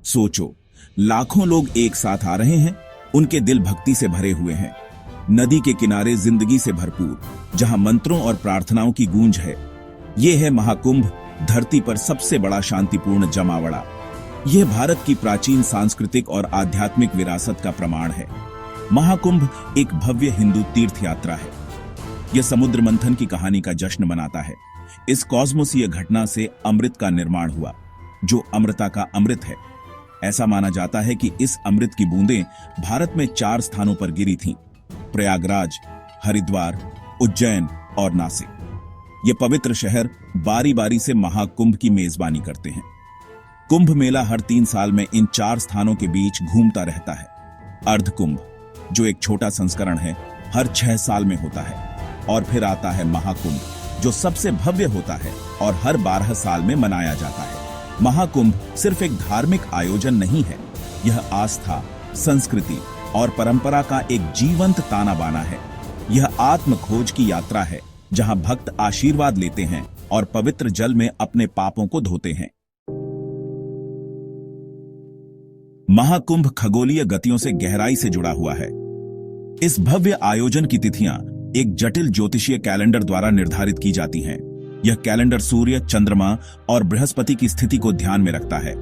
सोचो, लाखों लोग एक साथ आ रहे हैं, उनके दिल भक्ति से भरे हुए हैं। नदी के किनारे जिंदगी से भरपूर, जहां मंत्रों और प्रार्थनाओं की गूंज है। ये है महाकुंभ, धरती पर सबसे बड़ा शांतिपूर्ण जमावड़ा। यह भारत की प्राचीन सांस्कृतिक और आध्यात्मिक विरासत का प्रमाण है। महाकुंभ एक भव्य हिंदू तीर्थ यात्रा है। यह समुद्र मंथन की कहानी का जश्न मनाता है। इस कॉस्मोसीय घटना से अमृत का निर्माण हुआ, जो अमृता का अमृत है। ऐसा माना जाता है कि इस अमृत की बूंदें भारत में 4 स्थानों पर गिरी थीं: प्रयागराज, हरिद्वार, उज्जैन और नासिक। ये पवित्र शहर बारी बारी से महाकुंभ की मेजबानी करते हैं। कुंभ मेला हर 3 साल में इन 4 स्थानों के बीच घूमता रहता है। अर्धकुंभ, जो एक छोटा संस्करण है, हर 6 साल में होता है। और फिर आता है महाकुंभ, जो सबसे भव्य होता है और हर 12 साल में मनाया जाता है। महाकुंभ सिर्फ एक धार्मिक आयोजन नहीं है, यह आस्था, संस्कृति और परंपरा का एक जीवंत ताना बाना है। यह आत्म खोज की यात्रा है, जहां भक्त आशीर्वाद लेते हैं और पवित्र जल में अपने पापों को धोते हैं। महाकुंभ खगोलीय गतियों से गहराई से जुड़ा हुआ है। इस भव्य आयोजन की तिथियां एक जटिल ज्योतिषीय कैलेंडर द्वारा निर्धारित की जाती हैं। यह कैलेंडर सूर्य, चंद्रमा और बृहस्पति की स्थिति को ध्यान में रखता है।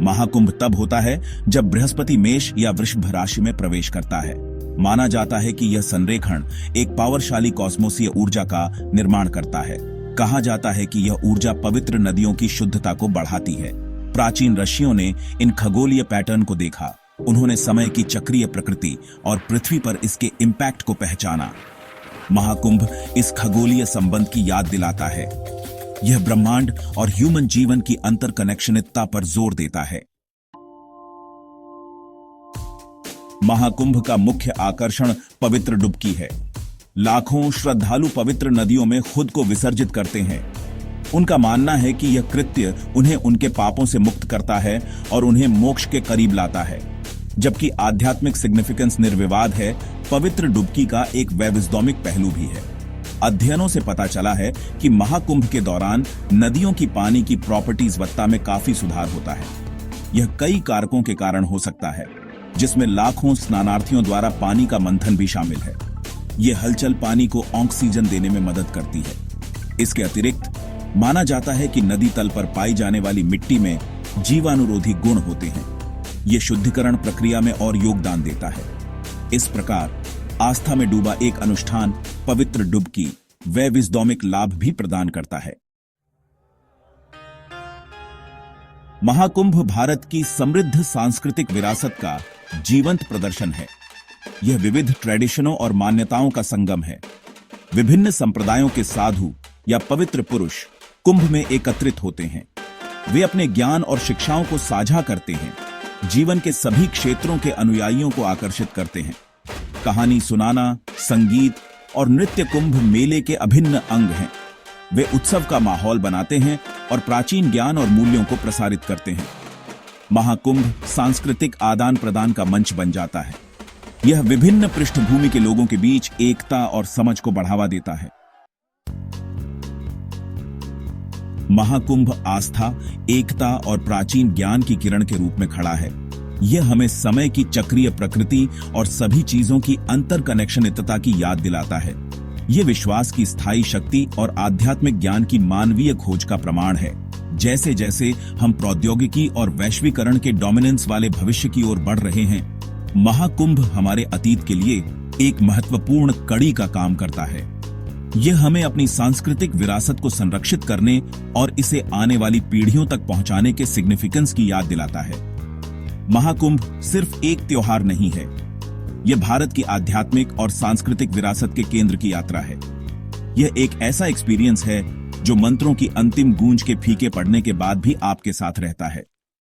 महाकुंभ तब होता है जब बृहस्पति मेष या वृषभ राशि में प्रवेश करता है। माना जाता है कि यह संरेखण एक पावरशाली कॉस्मोसीय ऊर्जा का निर्माण करता है। कहा जाता है कि यह ऊर्जा पवित्र नदियों की शुद्धता को बढ़ाती है। प्राचीन ऋषियों ने इन खगोलीय पैटर्न को देखा। उन्होंने समय की चक्रीय प्रकृति और पृथ्वी पर इसके इम्पैक्ट को पहचाना। महाकुंभ इस खगोलीय संबंध की याद दिलाता है। यह ब्रह्मांड और ह्यूमन जीवन की अंतर कनेक्शनितता पर जोर देता है। महाकुंभ का मुख्य आकर्षण पवित्र डुबकी है। लाखों श्रद्धालु पवित्र नदियों में खुद को विसर्जित करते हैं। उनका मानना है कि यह कृत्य उन्हें उनके पापों से मुक्त करता है और उन्हें मोक्ष के करीब लाता है। जबकि आध्यात्मिक सिग्निफिकेंस निर्विवाद है, पवित्र डुबकी का एक वैविज्ञानिक पहलू भी है। अध्ययनों से पता चला है कि महाकुंभ के दौरान नदियों की पानी की प्रॉपर्टीजवत्ता में काफी सुधार होता है। यह कई कारकों के कारण हो सकता है, जिसमें लाखों स्नानार्थियों द्वारा पानी का मंथन भी शामिल है। यह हलचल पानी को ऑक्सीजन देने में मदद करती है। इसके अतिरिक्त माना जाता है कि नदी तल पर पाई जाने वाली मिट्टी में जीवाणुरोधी गुण होते हैं। यह शुद्धिकरण प्रक्रिया में और योगदान देता है। इस प्रकार आस्था में डूबा एक अनुष्ठान, पवित्र डुबकी, वैविज्ञानिक लाभ भी प्रदान करता है। महाकुंभ भारत की समृद्ध सांस्कृतिक विरासत का जीवंत प्रदर्शन है। यह विविध ट्रेडिशनों और मान्यताओं का संगम है। विभिन्न संप्रदायों के साधु या पवित्र पुरुष कुंभ में एकत्रित होते हैं। वे अपने ज्ञान और शिक्षाओं को साझा करते हैं, जीवन के सभी क्षेत्रों के अनुयायियों को आकर्षित करते हैं। कहानी सुनाना, संगीत और नृत्य कुंभ मेले के अभिन्न अंग हैं। वे उत्सव का माहौल बनाते हैं और प्राचीन ज्ञान और मूल्यों को प्रसारित करते हैं। महाकुंभ सांस्कृतिक आदान प्रदान का मंच बन जाता है। यह विभिन्न पृष्ठभूमि के लोगों के बीच एकता और समझ को बढ़ावा देता है। महाकुंभ आस्था, एकता और प्राचीन ज्ञान की किरण के रूप में खड़ा है। यह हमें समय की चक्रीय प्रकृति और सभी चीजों की अंतर कनेक्शनितता की याद दिलाता है। यह विश्वास की स्थायी शक्ति और आध्यात्मिक ज्ञान की मानवीय खोज का प्रमाण है। जैसे जैसे हम प्रौद्योगिकी और वैश्वीकरण के डोमिनेंस वाले भविष्य की ओर बढ़ रहे हैं, महाकुंभ हमारे अतीत के लिए एक महत्वपूर्ण कड़ी का काम करता है। यह हमें अपनी सांस्कृतिक विरासत को संरक्षित करने और इसे आने वाली पीढ़ियों तक पहुंचाने के सिग्निफिकेंस की याद दिलाता है। महाकुंभ सिर्फ एक त्योहार नहीं है, यह भारत की आध्यात्मिक और सांस्कृतिक विरासत के केंद्र की यात्रा है। यह एक ऐसा एक्सपीरियंस है जो मंत्रों की अंतिम गूंज के फीके पड़ने के बाद भी आपके साथ रहता है।